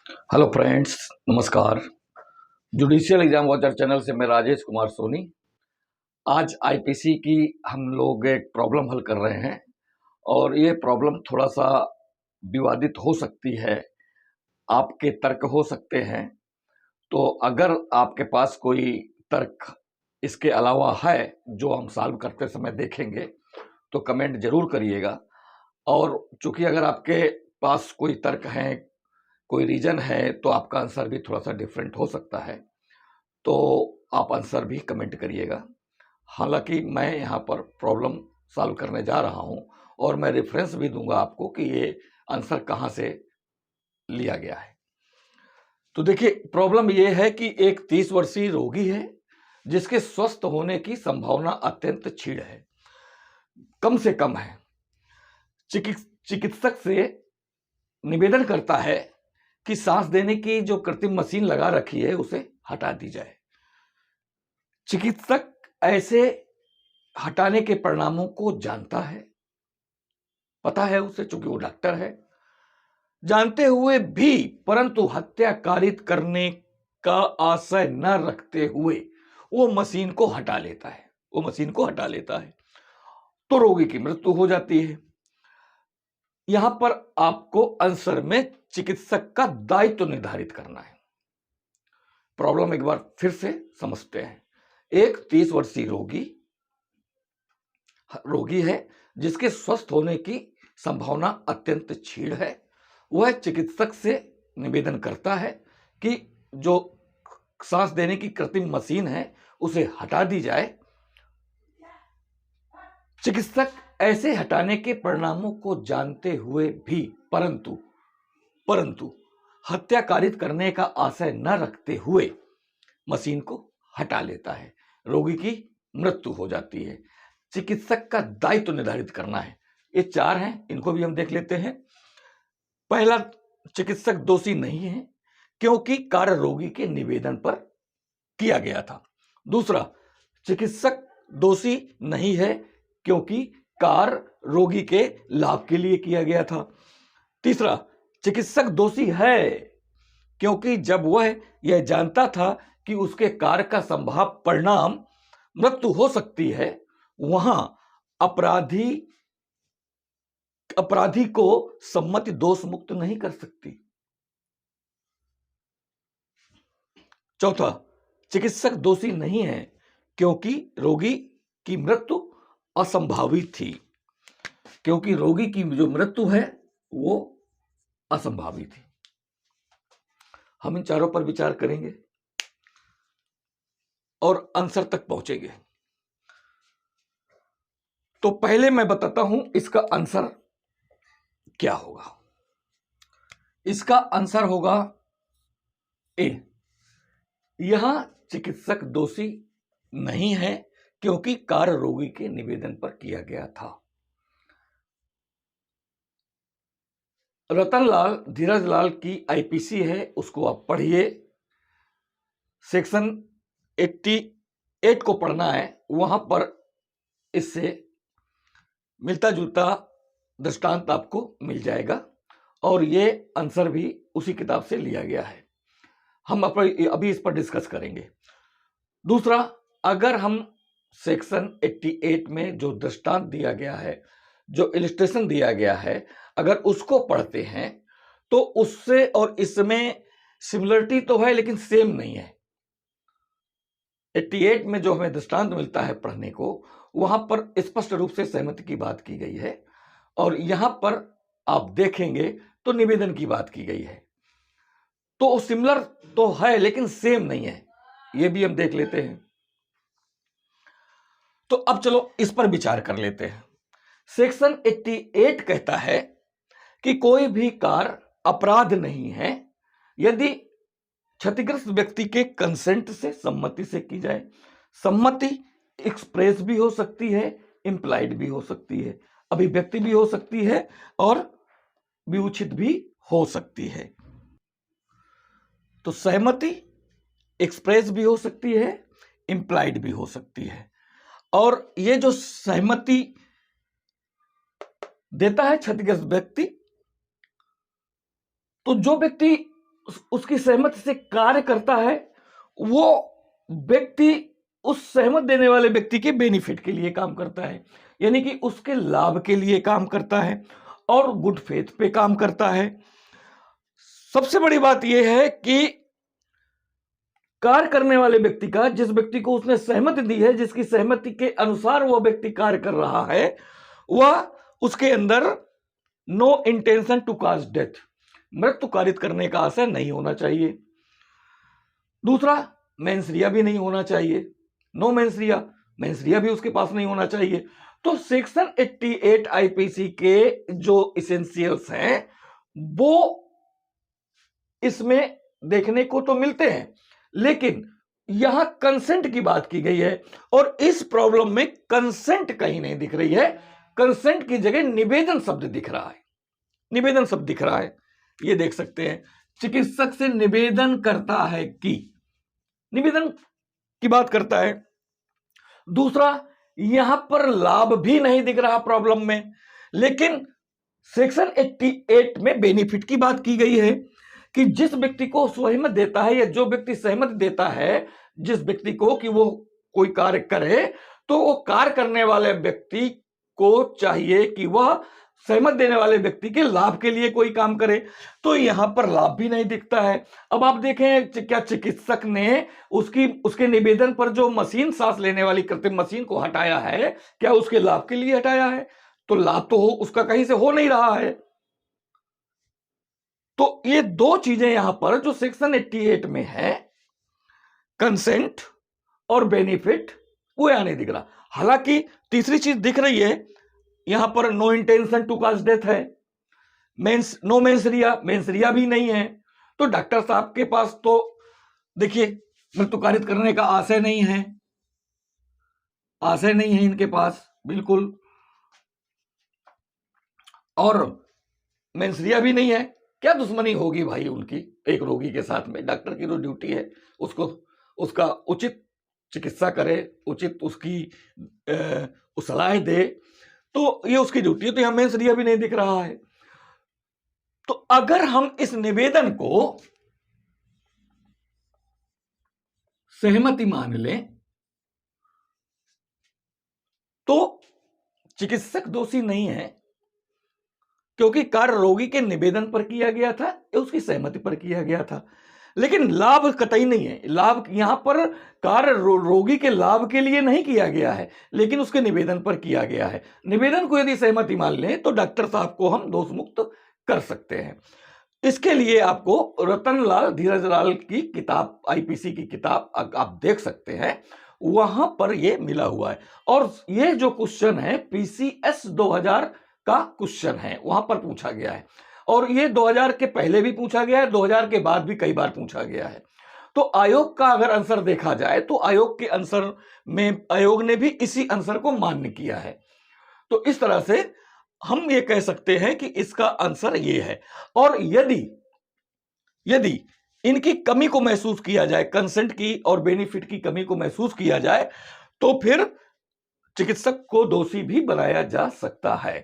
Hello friends, नमस्कार। Judicial exam watcher channel से मैं राजेश कुमार सोनी। आज आईपीसी की हम लोग एक प्रॉब्लम हल कर रहे हैं और ये प्रॉब्लम थोड़ा सा विवादित हो सकती है। आपके तर्क हो सकते हैं, तो अगर आपके पास कोई तर्क इसके अलावा है जो हम सॉल्व करते समय देखेंगे तो कमेंट जरूर करिएगा। और चूंकि अगर आपके पास कोई तर्क है, कोई रीजन है, तो आपका आंसर भी थोड़ा सा डिफरेंट हो सकता है, तो आप आंसर भी कमेंट करिएगा। हालांकि मैं यहाँ पर प्रॉब्लम सॉल्व करने जा रहा हूँ और मैं रेफरेंस भी दूंगा आपको कि ये आंसर कहाँ से लिया गया है। तो देखिए, प्रॉब्लम ये है कि एक 30 वर्षीय रोगी है जिसके स्वस्थ होने की संभावना अत्यंत क्षीण है, कम से कम है। चिकित्सक से निवेदन करता है कि सांस देने की जो कृत्रिम मशीन लगा रखी है उसे हटा दी जाए। चिकित्सक ऐसे हटाने के परिणामों को जानता है, पता है उसे, चूंकि वो डॉक्टर है। जानते हुए भी परंतु हत्या कारित करने का आशय न रखते हुए वो मशीन को हटा लेता है। तो रोगी की मृत्यु हो जाती है। यहां पर आपको आंसर में चिकित्सक का दायित्व निर्धारित करना है। प्रॉब्लम एक बार फिर से समझते हैं। एक 30 वर्षीय रोगी है जिसके स्वस्थ होने की संभावना अत्यंत क्षीण है। वह चिकित्सक से निवेदन करता है कि जो सांस देने की कृत्रिम मशीन है उसे हटा दी जाए। चिकित्सक ऐसे हटाने के परिणामों को जानते हुए भी परंतु हत्या कारित करने का आशय न रखते हुए मशीन को हटा लेता है। रोगी की मृत्यु हो जाती है। चिकित्सक का दायित्व निर्धारित करना है। ये 4 हैं, इनको भी हम देख लेते हैं। पहला, चिकित्सक दोषी नहीं है क्योंकि कार्य रोगी के निवेदन पर किया गया था। दूसरा, चिकित्सक दोषी नहीं है क्योंकि कार्य रोगी के लाभ के लिए किया गया था। तीसरा, चिकित्सक दोषी है क्योंकि जब वह यह जानता था कि उसके कार्य का संभाव्य परिणाम मृत्यु हो सकती है, वहां अपराधी को सम्मति दोष मुक्त नहीं कर सकती। चौथा, चिकित्सक दोषी नहीं है क्योंकि रोगी की मृत्यु असंभावित थी। क्योंकि रोगी की जो मृत्यु है वो असंभावित थी। हम इन चारों पर विचार करेंगे और आंसर तक पहुंचेंगे। तो पहले मैं बताता हूं इसका आंसर क्या होगा। इसका आंसर होगा ए। यहां चिकित्सक दोषी नहीं है क्योंकि कार्य रोगी के निवेदन पर किया गया था। रतनलाल धीरजलाल की आईपीसी है, उसको आप पढ़िए। सेक्शन 88 को पढ़ना है, वहां पर इससे मिलता जुलता दृष्टांत आपको मिल जाएगा और ये आंसर भी उसी किताब से लिया गया है। हम अभी इस पर डिस्कस करेंगे। दूसरा, अगर हम सेक्शन 88 में जो दृष्टांत दिया गया है, जो इलिस्ट्रेशन दिया गया है, अगर उसको पढ़ते हैं तो उससे और इसमें सिमिलरिटी तो है लेकिन सेम नहीं है। 88 में जो हमें दृष्टांत मिलता है पढ़ने को, वहां पर स्पष्ट रूप से सहमति की बात की गई है और यहां पर आप देखेंगे तो निवेदन की बात की गई है। तो सिमिलर तो है लेकिन सेम नहीं है, ये भी हम देख लेते हैं। तो अब चलो इस पर विचार कर लेते हैं। सेक्शन 88 कहता है कि कोई भी कार्य अपराध नहीं है यदि क्षतिग्रस्त व्यक्ति के कंसेंट से, सम्मति से की जाए। सम्मति एक्सप्रेस भी हो सकती है, इंप्लाइड भी हो सकती है, अभिव्यक्ति भी हो सकती है और विउचित भी हो सकती है। तो सहमति एक्सप्रेस भी हो सकती है, इंप्लाइड भी हो सकती है। और ये जो सहमति देता है क्षतिग्रस्त व्यक्ति, तो जो व्यक्ति उसकी सहमति से कार्य करता है, वो व्यक्ति उस सहमत देने वाले व्यक्ति के बेनिफिट के लिए काम करता है, यानी कि उसके लाभ के लिए काम करता है और गुड फेथ पे काम करता है। सबसे बड़ी बात यह है कि कार्य करने वाले व्यक्ति का, जिस व्यक्ति को उसने सहमति दी है, जिसकी सहमति के अनुसार वह व्यक्ति कार्य कर रहा है, वह उसके अंदर no intention to cause death, मृत्यु कारित करने का आशय नहीं होना चाहिए। दूसरा, मेंसरिया भी नहीं होना चाहिए, नो मेंसरिया, मेंसरिया भी उसके पास नहीं होना चाहिए। तो सेक्शन 88 आईपीसी के जो इसेंशियल्स हैं वो इसमें देखने को तो मिलते हैं, लेकिन यहां कंसेंट की बात की गई है और इस प्रॉब्लम में कंसेंट कहीं नहीं दिख रही है। कंसेंट की जगह निवेदन शब्द दिख रहा है, निवेदन शब्द दिख रहा है, ये देख सकते हैं। चिकित्सक से निवेदन करता है कि, निवेदन की बात करता है। दूसरा, यहां पर लाभ भी नहीं दिख रहा प्रॉब्लम में, लेकिन सेक्शन 88 में बेनिफिट की बात की गई है कि जिस व्यक्ति को सहमत देता है या जो व्यक्ति सहमत देता है जिस व्यक्ति को कि वो कोई कार्य करे, तो वो कार्य करने वाले व्यक्ति को चाहिए कि वह सहमत देने वाले व्यक्ति के लाभ के लिए कोई काम करे। तो यहां पर लाभ भी नहीं दिखता है। अब आप देखें, क्या चिकित्सक ने उसके निवेदन पर जो मशीन, सांस लेने वाली कृत्रिम मशीन को हटाया है, क्या उसके लाभ के लिए हटाया है? तो लाभ तो उसका कहीं से हो नहीं रहा है। तो ये दो चीजें यहां पर जो सेक्शन 88 में है, कंसेंट और बेनिफिट, वो यहां नहीं दिख रहा। हालांकि तीसरी चीज दिख रही है यहां पर, no intention to cause death है, नो मेंसरिया, मेंसरिया भी नहीं है। तो डॉक्टर साहब के पास तो देखिए मृत्यु कारित करने का आशय नहीं है, आशय नहीं है इनके पास बिल्कुल, और मेंसरिया भी नहीं है। क्या दुश्मनी होगी भाई उनकी एक रोगी के साथ में? डॉक्टर की जो ड्यूटी है उसको उसका उचित चिकित्सा करे, उचित उसकी सलाह दे, तो ये उसकी ड्यूटी है। तो यहां मेंसरिया भी नहीं दिख रहा है। तो अगर हम इस निवेदन को सहमति मान लें तो चिकित्सक दोषी नहीं है, क्योंकि कार्य रोगी के निवेदन पर किया गया था या उसकी सहमति पर किया गया था। लेकिन लाभ कतई नहीं है। लाभ यहां पर कार्य रोगी के लाभ के लिए नहीं किया गया है, लेकिन उसके निवेदन पर किया गया है। निवेदन को यदि सहमति मान लें तो डॉक्टर साहब को हम दोष मुक्त कर सकते हैं। इसके लिए आपको रतनलाल धीरजलाल की किताब, आईपीसी की किताब आप देख सकते हैं, वहां पर यह मिला हुआ है। और यह जो क्वेश्चन है पीसीएस 2000 का क्वेश्चन है, वहां पर पूछा गया है। और ये 2000 के पहले भी पूछा गया है, 2000 के बाद भी कई बार पूछा गया है। तो आयोग का अगर आंसर देखा जाए तो आयोग के आंसर में आयोग ने भी इसी आंसर को मान्य किया है। तो इस तरह से हम ये कह सकते हैं कि इसका आंसर ये है। और यदि इनकी कमी को महसूस किया जाए, कंसेंट की और बेनिफिट की कमी को महसूस किया जाए, तो फिर चिकित्सक को दोषी भी बनाया जा सकता है।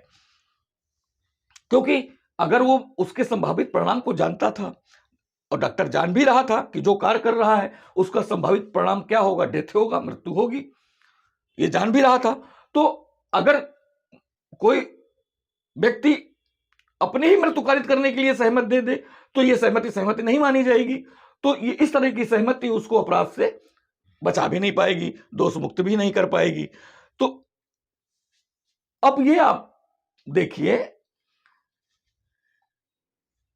क्योंकि अगर वो उसके संभावित परिणाम को जानता था, और डॉक्टर जान भी रहा था कि जो कार्य कर रहा है उसका संभावित परिणाम क्या होगा, डेथ होगा, मृत्यु होगी, ये जान भी रहा था। तो अगर कोई व्यक्ति अपने ही मृत्यु कारित करने के लिए सहमत दे दे तो ये सहमति नहीं मानी जाएगी। तो ये इस तरह की सहमति उसको अपराध से बचा भी नहीं पाएगी, दोष मुक्त भी नहीं कर पाएगी। तो अब ये आप देखिए,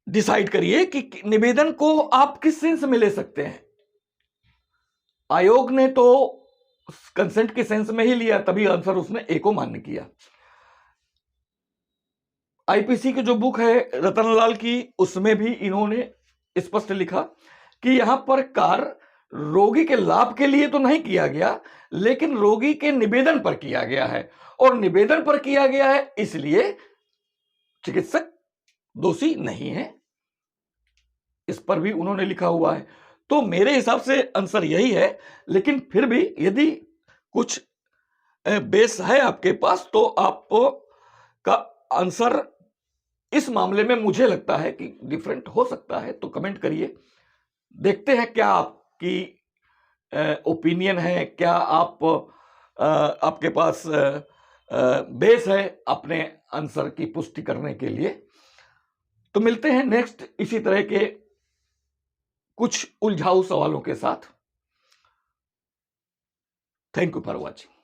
डिसाइड करिए कि निवेदन को आप किस सेंस में ले सकते हैं। आयोग ने तो कंसेंट के सेंस में ही लिया, तभी आंसर उसने ए को मान्य किया। आईपीसी की जो बुक है रतनलाल की, उसमें भी इन्होंने स्पष्ट लिखा कि यहां पर कार्य रोगी के लाभ के लिए तो नहीं किया गया, लेकिन रोगी के निवेदन पर किया गया है, और निवेदन पर किया गया है इसलिए चिकित्सक दोषी नहीं है, इस पर भी उन्होंने लिखा हुआ है। तो मेरे हिसाब से आंसर यही है। लेकिन फिर भी यदि कुछ बेस है आपके पास तो आप का आंसर इस मामले में मुझे लगता है कि डिफरेंट हो सकता है, तो कमेंट करिए। देखते हैं क्या आपकी ओपिनियन है, क्या आपके पास बेस है अपने आंसर की पुष्टि करने के लिए। तो मिलते हैं नेक्स्ट इसी तरह के कुछ उलझाऊ सवालों के साथ। Thank you for watching.